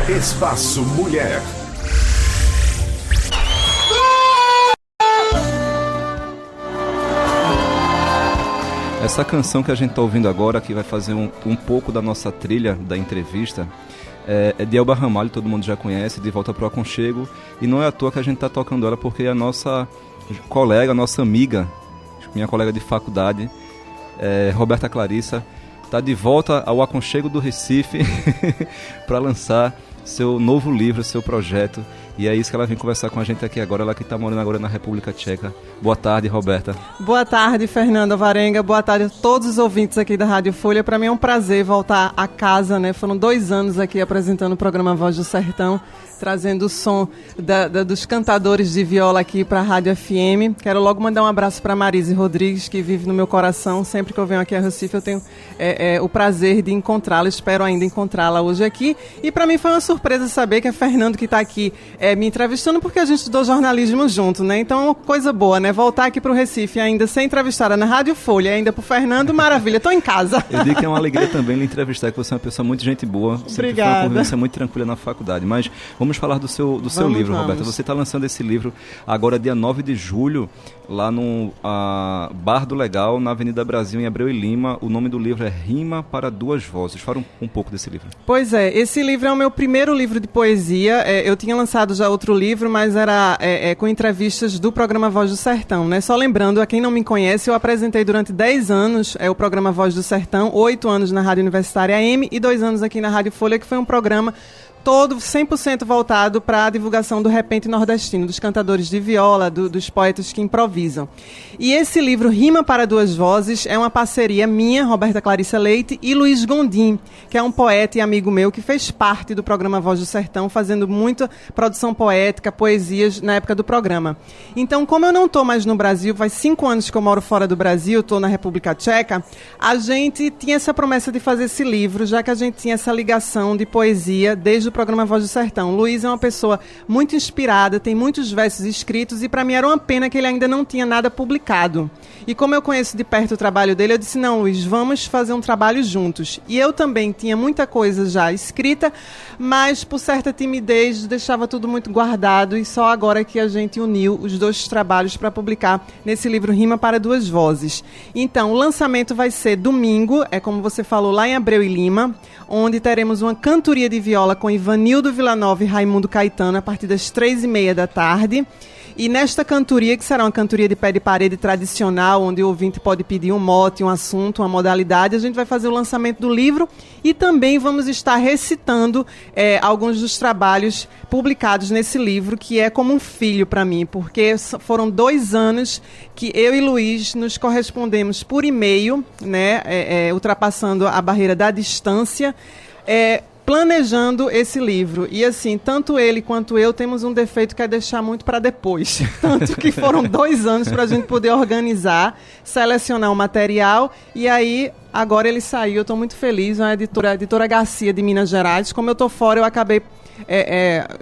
Espaço Mulher. Essa canção que a gente está ouvindo agora, que vai fazer um pouco da nossa trilha da entrevista, é de Elba Ramalho, todo mundo já conhece, De Volta pro Aconchego, e não é à toa que a gente está tocando ela, porque a nossa colega, nossa amiga, minha colega de faculdade, Roberta Clarissa, está de volta ao Aconchego do Recife para lançar seu novo livro, seu projeto. E é isso que ela vem conversar com a gente aqui agora, ela que está morando agora na República Tcheca. Boa tarde, Roberta. Boa tarde, Fernanda Varenga. Boa tarde a todos os ouvintes aqui da Rádio Folha. Para mim é um prazer voltar a casa, né? Foram 2 anos aqui apresentando o programa Voz do Sertão, trazendo o som dos cantadores de viola aqui para a Rádio FM. Quero logo mandar um abraço para Marise Rodrigues, que vive no meu coração. Sempre que eu venho aqui a Recife, eu tenho o prazer de encontrá-la. Espero ainda encontrá-la hoje aqui. E para mim foi uma surpresa saber que é Fernando que está aqui me entrevistando, porque a gente estudou jornalismo junto, né? Então, coisa boa, né? Voltar aqui para o Recife ainda ser entrevistada na Rádio Folha, ainda por Fernando, maravilha. Estou em casa. Eu digo que é uma alegria também lhe entrevistar, que você é uma pessoa muito gente boa. Sempre Obrigada. Foi uma convivência muito tranquila na faculdade. Mas vamos falar do seu livro, Roberta. Você está lançando esse livro agora, dia 9 de julho, lá no Bar do Legal, na Avenida Brasil, em Abreu e Lima. O nome do livro é Rima para Duas Vozes. Fala um pouco desse livro. Pois é, esse livro é o meu primeiro livro de poesia. Eu tinha lançado já outro livro, mas era com entrevistas do programa Voz do Sertão, né? Só lembrando, a quem não me conhece, eu apresentei durante 10 anos o programa Voz do Sertão, 8 anos na Rádio Universitária AM e 2 anos aqui na Rádio Folha, que foi um programa todo 100% voltado para a divulgação do repente nordestino, dos cantadores de viola, dos poetas que improvisam. E esse livro, Rima para Duas Vozes, é uma parceria minha, Roberta Clarissa Leite, e Luiz Gondim, que é um poeta e amigo meu que fez parte do programa Voz do Sertão, fazendo muita produção poética, poesias na época do programa. Então, como eu não estou mais no Brasil, faz 5 anos que eu moro fora do Brasil, estou na República Tcheca, a gente tinha essa promessa de fazer esse livro, já que a gente tinha essa ligação de poesia desde o programa Voz do Sertão. Luiz é uma pessoa muito inspirada, tem muitos versos escritos e para mim era uma pena que ele ainda não tinha nada publicado. E como eu conheço de perto o trabalho dele, eu disse, não, Luiz, vamos fazer um trabalho juntos. E eu também tinha muita coisa já escrita, mas por certa timidez deixava tudo muito guardado e só agora que a gente uniu os 2 trabalhos para publicar nesse livro Rima para Duas Vozes. Então, o lançamento vai ser domingo, como você falou, lá em Abreu e Lima, onde teremos uma cantoria de viola com Ivanildo Villanova e Raimundo Caetano a partir das 3h30 da tarde. E nesta cantoria, que será uma cantoria de pé de parede tradicional, onde o ouvinte pode pedir um mote, um assunto, uma modalidade, a gente vai fazer o lançamento do livro e também vamos estar recitando alguns dos trabalhos publicados nesse livro, que é como um filho para mim, porque foram 2 anos que eu e Luiz nos correspondemos por e-mail, né, ultrapassando a barreira da distância, planejando esse livro. E assim, tanto ele quanto eu temos um defeito que é deixar muito para depois. Tanto que foram 2 anos para a gente poder organizar, selecionar o material e aí agora ele saiu. Eu estou muito feliz, a editora Garcia de Minas Gerais. Como eu estou fora, eu acabei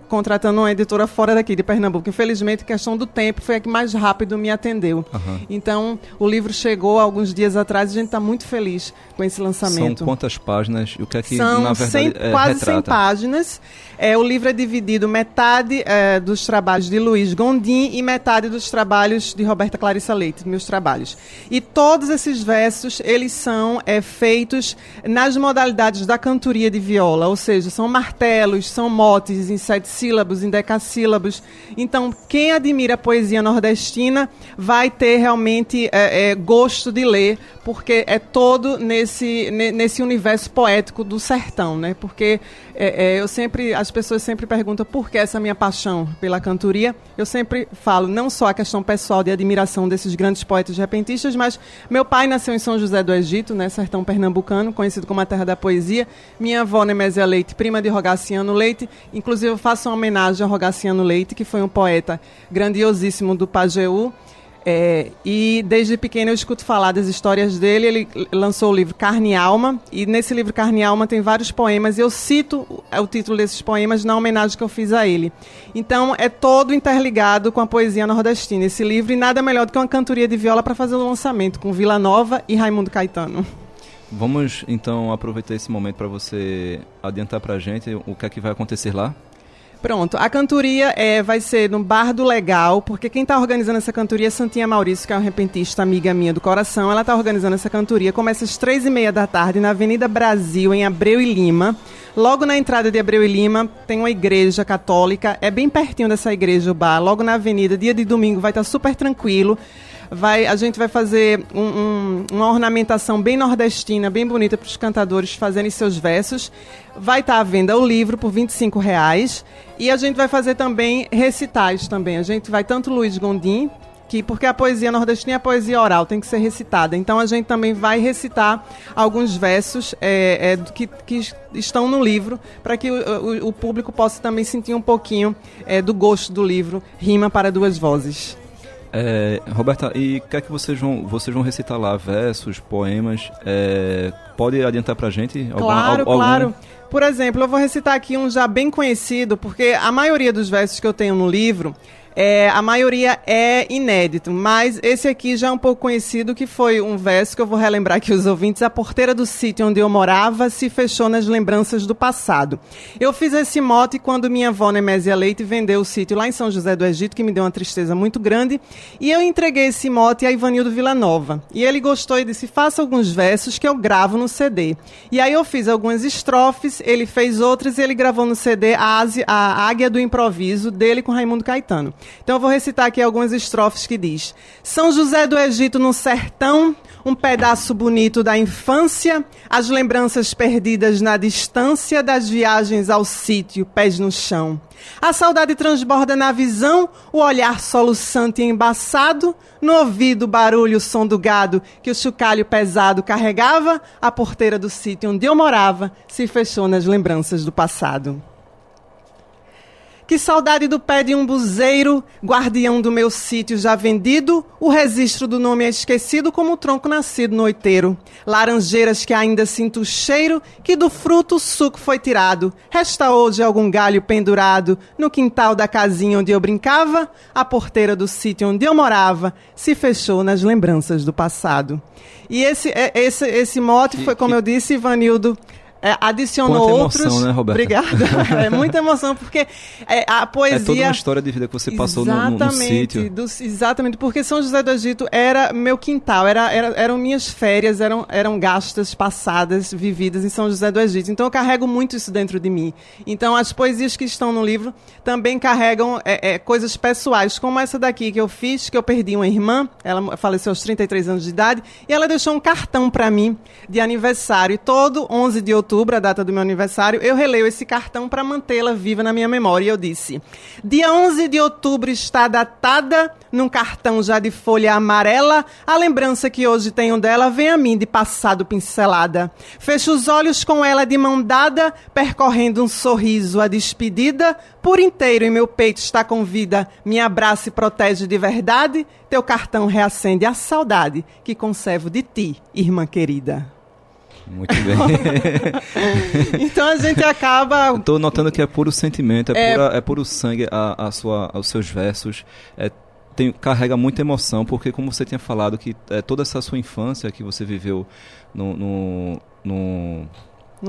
contratando uma editora fora daqui, de Pernambuco. Infelizmente, questão do tempo, foi a que mais rápido me atendeu. Uhum. Então, o livro chegou alguns dias atrás e a gente está muito feliz com esse lançamento. São quantas páginas? O que é que, são na verdade, quase retrata? 100 páginas. O livro é dividido metade dos trabalhos de Luiz Gondim e metade dos trabalhos de Roberta Clarissa Leite, meus trabalhos. E todos esses versos, eles são feitos nas modalidades da cantoria de viola, ou seja, são martelos, são motes em 7 sílabos, em decassílabos. Então, quem admira a poesia nordestina vai ter realmente gosto de ler, porque é todo nesse universo poético do sertão, né? Porque as pessoas sempre perguntam por que essa minha paixão pela cantoria. Eu sempre falo, não só a questão pessoal de admiração desses grandes poetas repentistas, mas meu pai nasceu em São José do Egito, né, sertão pernambucano, conhecido como a terra da poesia. Minha avó, Nemésia Leite, prima de Rogaciano Leite. Inclusive, eu faço uma homenagem a Rogaciano Leite, que foi um poeta grandiosíssimo do Pajeú. E desde pequeno eu escuto falar das histórias dele. Ele lançou o livro Carne e Alma, e nesse livro Carne e Alma tem vários poemas, e eu cito o título desses poemas na homenagem que eu fiz a ele. Então é todo interligado com a poesia nordestina esse livro, e nada melhor do que uma cantoria de viola para fazer o lançamento com Villanova e Raimundo Caetano. Vamos então aproveitar esse momento para você adiantar para a gente o que é que vai acontecer lá. Pronto, a cantoria vai ser no Bar do Legal, porque quem está organizando essa cantoria é Santinha Maurício, que é uma repentista amiga minha do coração. Ela está organizando essa cantoria, começa às 3h30 da tarde na Avenida Brasil, em Abreu e Lima. Logo na entrada de Abreu e Lima tem uma igreja católica, é bem pertinho dessa igreja o bar, logo na avenida, dia de domingo vai estar super tranquilo. A gente vai fazer uma ornamentação bem nordestina, bem bonita para os cantadores fazerem seus versos. Vai estar à venda o livro por R$25. E a gente vai fazer também recitais também. A gente vai tanto Luiz Gondim, porque a poesia nordestina é a poesia oral, tem que ser recitada. Então a gente também vai recitar alguns versos que estão no livro, para que o público possa também sentir um pouquinho do gosto do livro, Rima para Duas Vozes. Roberta, e o que é que vocês vão recitar lá? Versos, poemas? Pode adiantar pra gente? Claro. Por exemplo, eu vou recitar aqui um já bem conhecido, porque a maioria dos versos que eu tenho no livro, a maioria é inédito, mas esse aqui já é um pouco conhecido, que foi um verso que eu vou relembrar aqui os ouvintes. A porteira do sítio onde eu morava se fechou nas lembranças do passado. Eu fiz esse mote quando minha avó Nemésia Leite vendeu o sítio lá em São José do Egito, que me deu uma tristeza muito grande, e eu entreguei esse mote a Ivanildo Villanova. E ele gostou e disse: faça alguns versos que eu gravo no CD. E aí eu fiz algumas estrofes, ele fez outras e ele gravou no CD a Águia do Improviso, dele com Raimundo Caetano. Então eu vou recitar aqui algumas estrofes que diz: São José do Egito no sertão, um pedaço bonito da infância, as lembranças perdidas na distância das viagens ao sítio, pés no chão. A saudade transborda na visão, o olhar soluçante e embaçado, no ouvido o barulho, o som do gado que o chocalho pesado carregava, a porteira do sítio onde eu morava se fechou nas lembranças do passado. Que saudade do pé de um buzeiro, guardião do meu sítio já vendido, o registro do nome é esquecido como o tronco nascido no oiteiro. Laranjeiras que ainda sinto o cheiro, que do fruto o suco foi tirado. Resta hoje algum galho pendurado, no quintal da casinha onde eu brincava, a porteira do sítio onde eu morava se fechou nas lembranças do passado. E esse mote foi, como eu disse, Ivanildo adicionou outros. Emoção, né, Roberta? Obrigada. É muita emoção, porque a poesia... É toda uma história de vida que você passou no sítio. Exatamente, porque São José do Egito era meu quintal, eram minhas férias, eram gastas, passadas, vividas em São José do Egito. Então eu carrego muito isso dentro de mim. Então as poesias que estão no livro também carregam coisas pessoais, como essa daqui que eu fiz, que eu perdi uma irmã, ela faleceu aos 33 anos de idade, e ela deixou um cartão para mim de aniversário. E todo 11 de outubro, a data do meu aniversário, eu releio esse cartão para mantê-la viva na minha memória. E eu disse: dia 11 de outubro está datada, num cartão já de folha amarela, a lembrança que hoje tenho dela vem a mim de passado pincelada. Fecho os olhos com ela de mão dada, percorrendo um sorriso a despedida, por inteiro em meu peito está com vida, me abraça e protege de verdade, teu cartão reacende a saudade que conservo de ti, irmã querida. Muito bem. Então a gente acaba... Estou notando que é puro sentimento, é puro sangue os seus versos. Carrega muita emoção, porque como você tinha falado, que toda essa sua infância que você viveu no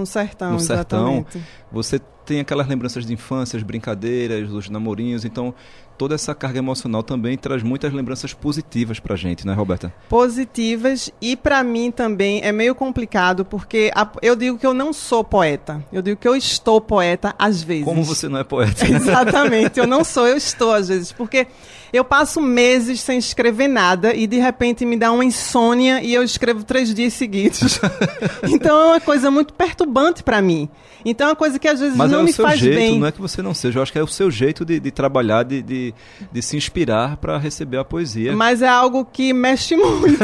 sertão, exatamente. Você tem aquelas lembranças de infância, as brincadeiras, os namorinhos, então toda essa carga emocional também traz muitas lembranças positivas pra gente, né, Roberta? Positivas, e pra mim também é meio complicado, porque eu digo que eu não sou poeta, eu digo que eu estou poeta às vezes. Como você não é poeta? Exatamente, eu não sou, eu estou às vezes, porque eu passo meses sem escrever nada e de repente me dá uma insônia e eu escrevo 3 dias seguidos. Então é uma coisa muito perturbante pra mim. Então é uma coisa que às vezes não me faz bem. Mas é o seu jeito, não é que você não seja. Eu acho que é o seu jeito de trabalhar, de se inspirar para receber a poesia. Mas é algo que mexe muito,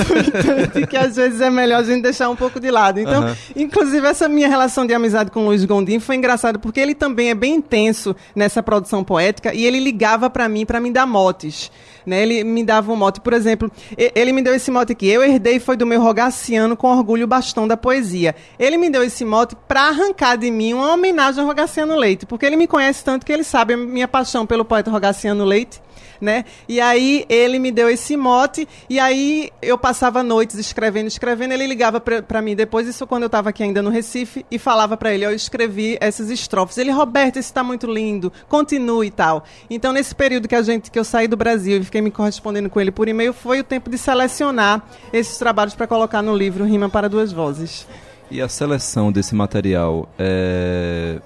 e que às vezes é melhor a gente deixar um pouco de lado. Então, inclusive, essa minha relação de amizade com o Luiz Gondim foi engraçada, porque ele também é bem intenso nessa produção poética e ele ligava para mim dar motes. Né? Ele me dava um mote, por exemplo, ele me deu esse mote aqui: eu herdei foi do meu Rogaciano com orgulho o bastão da poesia. Ele me deu esse mote para arrancar de mim uma homenagem ao Rogaciano. Rogaciano Leite, porque ele me conhece tanto que ele sabe a minha paixão pelo poeta Rogaciano Leite, né? E aí ele me deu esse mote, e aí eu passava noites escrevendo, ele ligava para mim depois, isso quando eu estava aqui ainda no Recife, e falava para ele, eu escrevi essas estrofes. Ele, Roberta, isso está muito lindo, continue e tal. Então, nesse período que eu saí do Brasil e fiquei me correspondendo com ele por e-mail, foi o tempo de selecionar esses trabalhos para colocar no livro Rima para Duas Vozes. E a seleção desse material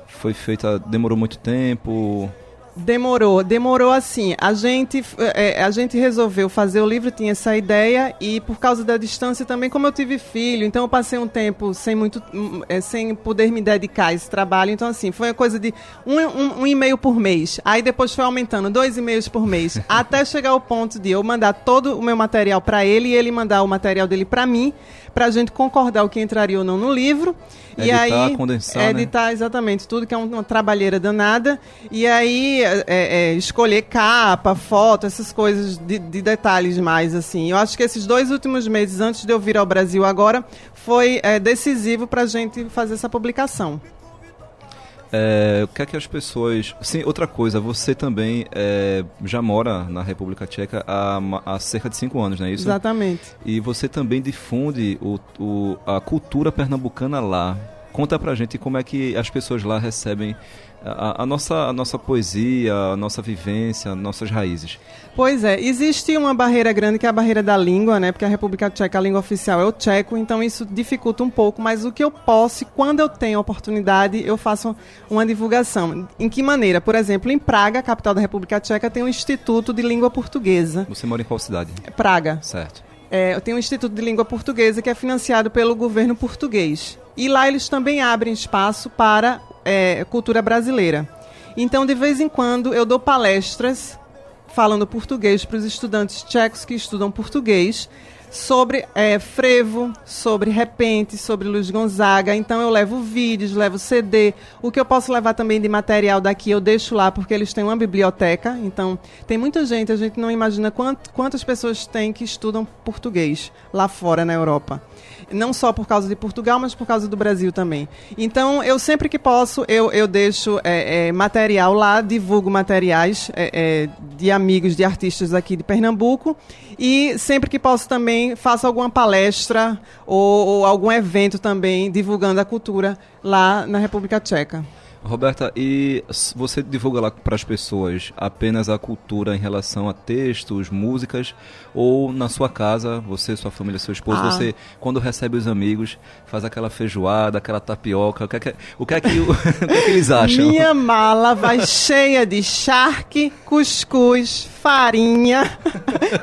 foi feita, demorou muito tempo? Demorou assim. A gente resolveu fazer o livro, tinha essa ideia, e por causa da distância também, como eu tive filho, então eu passei um tempo sem poder me dedicar a esse trabalho. Então, assim, foi uma coisa de um e-mail por mês. Aí depois foi aumentando, 2 e-mails por mês, até chegar ao ponto de eu mandar todo o meu material para ele e ele mandar o material dele para mim, para a gente concordar o que entraria ou não no livro. Editar, e aí, condensar, editar, né? Exatamente, tudo que é uma trabalheira danada. E aí, escolher capa, foto, essas coisas de detalhes mais, assim. Eu acho que esses 2 últimos meses, antes de eu vir ao Brasil agora, foi decisivo para a gente fazer essa publicação. O que é que as pessoas... Sim, outra coisa, você também já mora na República Tcheca há cerca de 5 anos, não é isso? Exatamente. E você também difunde a cultura pernambucana lá. Conta pra gente como é que as pessoas lá recebem a nossa poesia, a nossa vivência, nossas raízes. Pois é, existe uma barreira grande que é a barreira da língua, né? Porque a República Tcheca, a língua oficial é o tcheco, então isso dificulta um pouco, mas o que eu posso, quando eu tenho oportunidade, eu faço uma divulgação. Em que maneira? Por exemplo, em Praga, capital da República Tcheca, tem um Instituto de Língua Portuguesa. Você mora em qual cidade? Praga. Certo. Eu tenho um Instituto de Língua Portuguesa que é financiado pelo governo português. E lá eles também abrem espaço para cultura brasileira. Então, de vez em quando, eu dou palestras falando português para os estudantes tchecos que estudam português, sobre frevo, sobre repente, sobre Luiz Gonzaga. Então eu levo vídeos, levo CD. O que eu posso levar também de material daqui eu deixo lá, porque eles têm uma biblioteca. Então tem muita gente, a gente não imagina quantas pessoas tem que estudam português lá fora na Europa. Não só por causa de Portugal, mas por causa do Brasil também. Então, eu sempre que posso, eu deixo material lá, divulgo materiais de amigos, de artistas aqui de Pernambuco. E sempre que posso também faço alguma palestra ou algum evento também divulgando a cultura lá na República Tcheca. Roberta, e você divulga lá para as pessoas apenas a cultura em relação a textos, músicas, ou na sua casa, você, sua família, seu esposo, você, quando recebe os amigos, faz aquela feijoada, aquela tapioca, o que é que eles acham? Minha mala vai cheia de charque, cuscuz, farinha,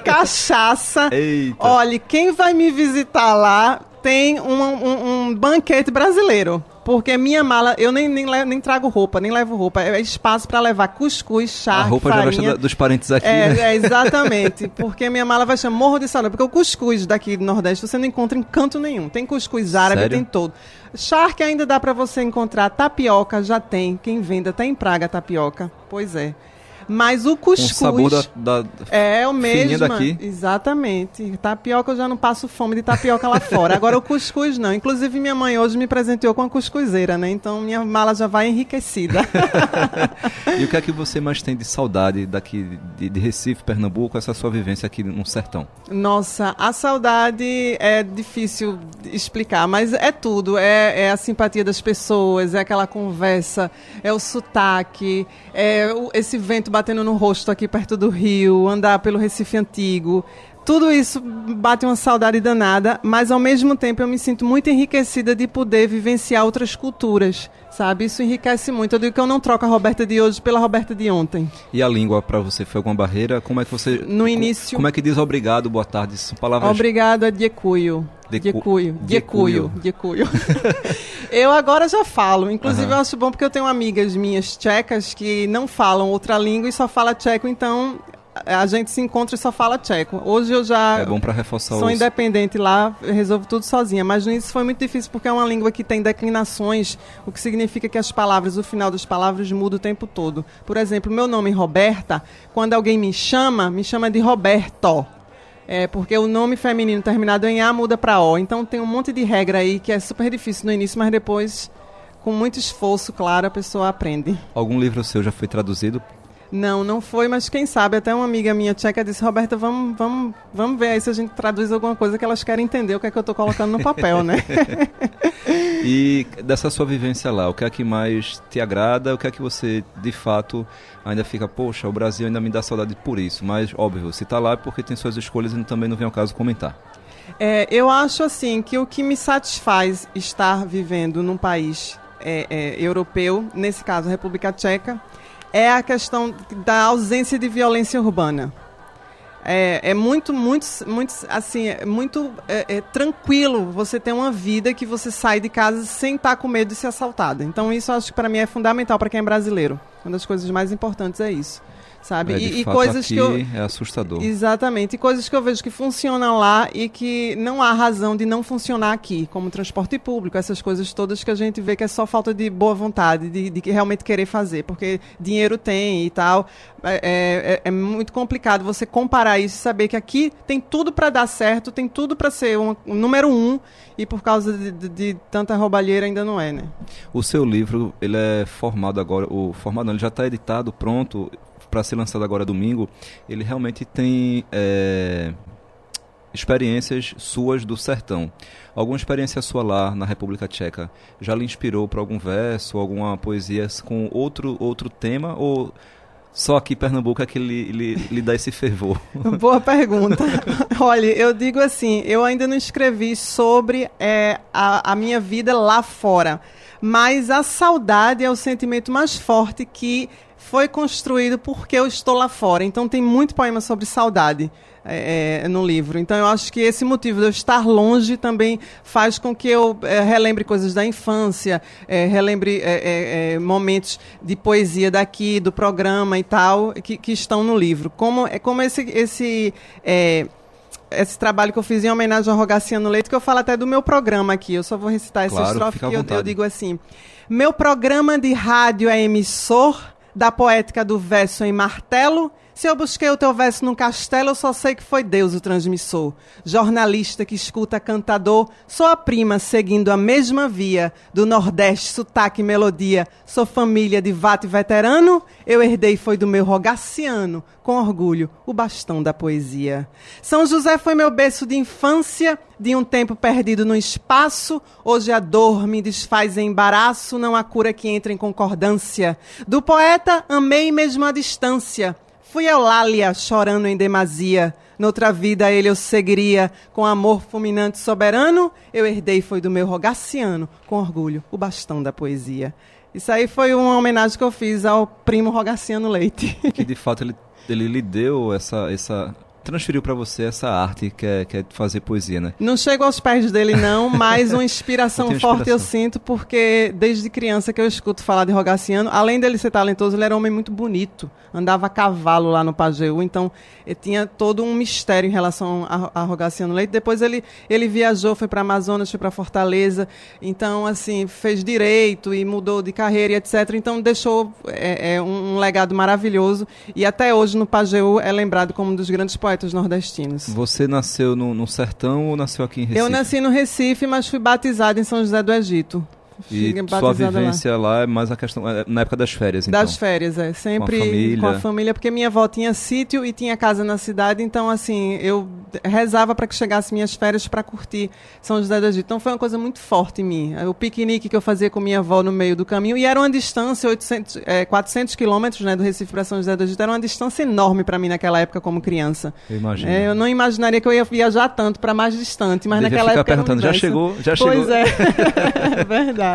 cachaça. Eita. Olha, quem vai me visitar lá tem um banquete brasileiro. Porque minha mala, eu nem trago roupa, nem levo roupa. É espaço para levar cuscuz, charque, a roupa farinha. Já gosta dos parentes aqui, né? Exatamente. Porque minha mala vai chamar Morro de Saudade. Porque o cuscuz daqui do Nordeste você não encontra em canto nenhum. Tem cuscuz árabe, Sério? tem todo. Charque ainda dá para você encontrar. Tapioca já tem. Quem vende até em Praga tapioca. Pois é. Mas o cuscuz... O sabor da é o mesmo. daqui. Exatamente. Tapioca eu já não passo fome de tapioca lá fora. Agora o cuscuz não. Inclusive minha mãe hoje me presenteou com a cuscuzeira, né? Então minha mala já vai enriquecida. E o que é que você mais tem de saudade daqui de Recife, Pernambuco, essa sua vivência aqui no sertão? Nossa, a saudade é difícil de explicar, mas é tudo. É a simpatia das pessoas, é aquela conversa, é o sotaque, esse vento batendo no rosto aqui perto do rio, andar pelo Recife Antigo. Tudo isso bate uma saudade danada, mas ao mesmo tempo eu me sinto muito enriquecida de poder vivenciar outras culturas, sabe? Isso enriquece muito. Eu digo que eu não troco a Roberta de hoje pela Roberta de ontem. E a língua para você foi alguma barreira? Como é que você... No início... Como é que diz obrigado, boa tarde? São palavras... Obrigado é Diekuyo. Eu agora já falo. Inclusive, eu acho bom porque eu tenho amigas minhas tchecas que não falam outra língua e só fala tcheco, então a gente se encontra e só fala tcheco. Hoje eu já... É bom para reforçar sou independente lá, eu resolvo tudo sozinha. Mas no início foi muito difícil porque é uma língua que tem declinações, o que significa que as palavras, o final das palavras muda o tempo todo. Por exemplo, meu nome Roberta, quando alguém me chama de Roberto. Porque o nome feminino terminado em A muda para O. Então tem um monte de regra aí que é super difícil no início, mas depois com muito esforço, claro, a pessoa aprende. Algum livro seu já foi traduzido? Não foi, mas quem sabe, até uma amiga minha tcheca disse, Roberta, vamos ver aí se a gente traduz alguma coisa que elas querem entender o que é que eu estou colocando no papel, né? E dessa sua vivência lá, o que é que mais te agrada? O que é que você, de fato, ainda fica, poxa, o Brasil ainda me dá saudade por isso, mas, óbvio, se está lá é porque tem suas escolhas e também não vem ao caso comentar. Eu acho, assim, que o que me satisfaz estar vivendo num país europeu, nesse caso a República Tcheca, é a questão da ausência de violência urbana. É muito tranquilo você ter uma vida que você sai de casa sem estar com medo de ser assaltada. Então isso eu acho que para mim é fundamental para quem é brasileiro. Uma das coisas mais importantes é isso. Sabe? De fato, coisas aqui que é assustador. Exatamente. E coisas que eu vejo que funcionam lá e que não há razão de não funcionar aqui, como transporte público, essas coisas todas que a gente vê que é só falta de boa vontade, de realmente querer fazer, porque dinheiro tem e tal. É muito complicado você comparar isso e saber que aqui tem tudo para dar certo, tem tudo para ser um número 1 e por causa de tanta roubalheira ainda não é, né? O seu livro, ele é formado agora, ele já está editado, pronto, para ser lançado agora domingo. Ele realmente tem experiências suas do sertão. Alguma experiência sua lá na República Tcheca já lhe inspirou para algum verso, alguma poesia com outro tema, ou só aqui em Pernambuco é que lhe dá esse fervor? Boa pergunta. Olha, eu digo assim, eu ainda não escrevi sobre a minha vida lá fora, mas a saudade é o sentimento mais forte que foi construído porque eu estou lá fora. Então tem muito poema sobre saudade no livro. Então eu acho que esse motivo de eu estar longe também faz com que eu relembre coisas da infância, relembre momentos de poesia daqui, do programa e tal, que estão no livro. Como esse trabalho que eu fiz em homenagem ao Rogaciano Leite, que eu falo até do meu programa aqui. Eu só vou recitar essa estrofe que eu digo assim: meu programa de rádio é emissor da poética do verso em martelo. Se eu busquei o teu verso num castelo, eu só sei que foi Deus o transmissor. Jornalista que escuta cantador, sou a prima seguindo a mesma via, do Nordeste, sotaque e melodia. Sou família de vate veterano, eu herdei foi do meu Rogaciano, com orgulho, o bastão da poesia. São José foi meu berço de infância, de um tempo perdido no espaço. Hoje a dor me desfaz em embaraço, não há cura que entre em concordância. Do poeta amei mesmo à distância. Fui Eulália, chorando em demasia. Noutra vida ele eu seguiria, com amor fulminante soberano. Eu herdei foi do meu Rogaciano, com orgulho, o bastão da poesia. Isso aí foi uma homenagem que eu fiz ao primo Rogaciano Leite. Que de fato ele lhe deu transferiu para você essa arte que é fazer poesia, né? Não chego aos pés dele não, mas uma inspiração forte eu sinto, porque desde criança que eu escuto falar de Rogaciano, além dele ser talentoso, ele era um homem muito bonito, andava a cavalo lá no Pajeú, então ele tinha todo um mistério em relação a Rogaciano Leite. Depois ele viajou, foi para Amazonas, foi para Fortaleza, então assim, fez direito e mudou de carreira e etc. Então deixou um legado maravilhoso e até hoje no Pajeú é lembrado como um dos grandes poetas nordestinos. Você nasceu no sertão ou nasceu aqui em Recife? Eu nasci no Recife, mas fui batizada em São José do Egito. E sua vivência lá é mais a questão, na época das férias, então? Das férias, sempre com a família, porque minha avó tinha sítio e tinha casa na cidade, então assim, eu rezava para que chegasse minhas férias para curtir São José do Egito. Então foi uma coisa muito forte em mim. O piquenique que eu fazia com minha avó no meio do caminho, e era uma distância, 400 quilômetros, né, do Recife para São José do Egito, era uma distância enorme para mim naquela época como criança. Eu imagino. Eu não imaginaria que eu ia viajar tanto para mais distante, mas naquela época perguntando, já chegou? Pois é, verdade.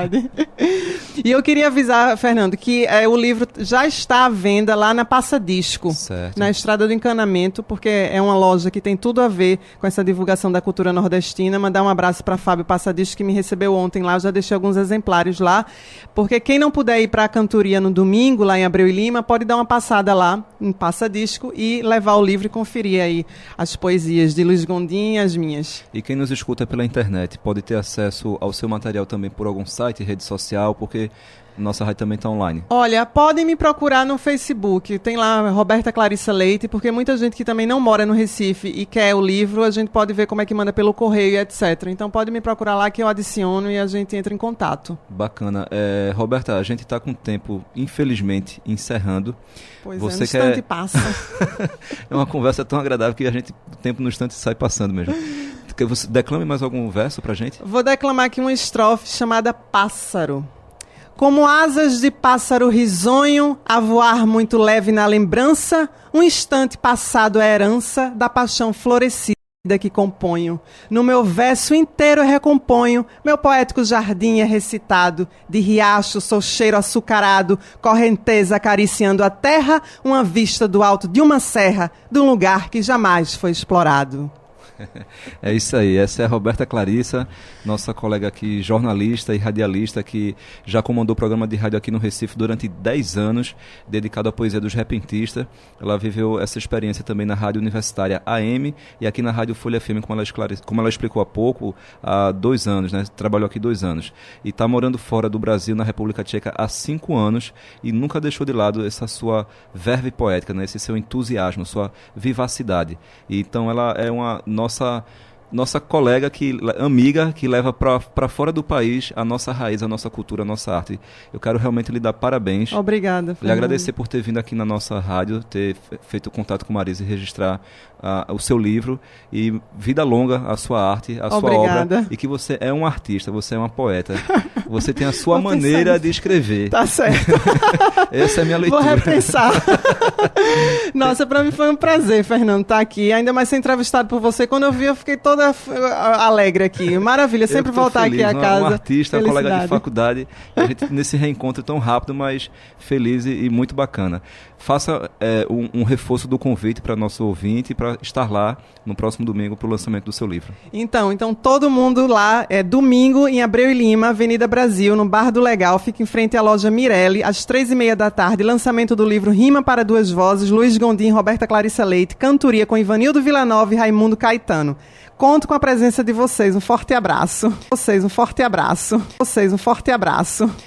E eu queria avisar, Fernando, que o livro já está à venda lá na Passa Disco, certo, na Estrada do Encanamento, porque é uma loja que tem tudo a ver com essa divulgação da cultura nordestina. Mandar um abraço para Fábio Passa Disco, que me recebeu ontem lá. Eu já deixei alguns exemplares lá, porque quem não puder ir para a cantoria no domingo, lá em Abreu e Lima, pode dar uma passada lá em Passa Disco e levar o livro e conferir aí as poesias de Luiz Gondim e as minhas. E quem nos escuta pela internet pode ter acesso ao seu material também por algum site, rede social, porque Nossa rádio também está online. Olha, podem me procurar no Facebook. Tem lá Roberta Clarissa Leite, porque muita gente que também não mora no Recife e quer o livro, a gente pode ver como é que manda pelo correio, etc. Então pode me procurar lá que eu adiciono e a gente entra em contato. Bacana. Roberta, a gente está com o tempo, infelizmente, encerrando. Pois é, no instante passa. É uma conversa tão agradável que o tempo no instante sai passando mesmo. Você declame mais algum verso pra gente? Vou declamar aqui uma estrofe chamada Pássaro. Como asas de pássaro risonho, a voar muito leve na lembrança, um instante passado é herança da paixão florescida que componho. No meu verso inteiro recomponho, meu poético jardim é recitado, de riacho sou cheiro açucarado, correnteza acariciando a terra, uma vista do alto de uma serra, de um lugar que jamais foi explorado. É isso aí, essa é a Roberta Clarissa, nossa colega aqui, jornalista e radialista, que já comandou o programa de rádio aqui no Recife durante 10 anos, dedicado à poesia dos repentistas. Ela viveu essa experiência também na rádio universitária AM e aqui na rádio Folha FM, como ela explicou há pouco, há 2 anos, né? Trabalhou aqui 2 anos. E está morando fora do Brasil, na República Tcheca, há 5 anos e nunca deixou de lado essa sua verve poética, né? Esse seu entusiasmo, sua vivacidade. E, então ela é uma nossa colega, amiga, que leva para fora do país a nossa raiz, a nossa cultura, a nossa arte. Eu quero realmente lhe dar parabéns. Obrigada, Fernando. Lhe agradecer por ter vindo aqui na nossa rádio, ter feito contato com Marisa e registrar o seu livro. E vida longa a sua arte, a sua obra. E que você é um artista, você é uma poeta. Você tem a sua maneira de escrever. Tá certo. Essa é a minha leitura. Vou repensar. Nossa, para mim foi um prazer, Fernando, estar aqui. Ainda mais ser entrevistado por você. Quando eu vi, eu fiquei toda alegre aqui. Maravilha, sempre voltar feliz, aqui à casa. Um artista, um colega de faculdade. A gente nesse reencontro tão rápido, mas feliz e muito bacana. Faça um reforço do convite para nosso ouvinte para estar lá no próximo domingo para o lançamento do seu livro. Então todo mundo lá, domingo em Abreu e Lima, Avenida Brasil, no Bar do Legal, fica em frente à loja Mirelli, às 3h30 da tarde, lançamento do livro Rima para Duas Vozes, Luiz Gondim, Roberta Clarissa Leite, cantoria com Ivanildo Villanova e Raimundo Caetano. Conto com a presença de vocês, um forte abraço.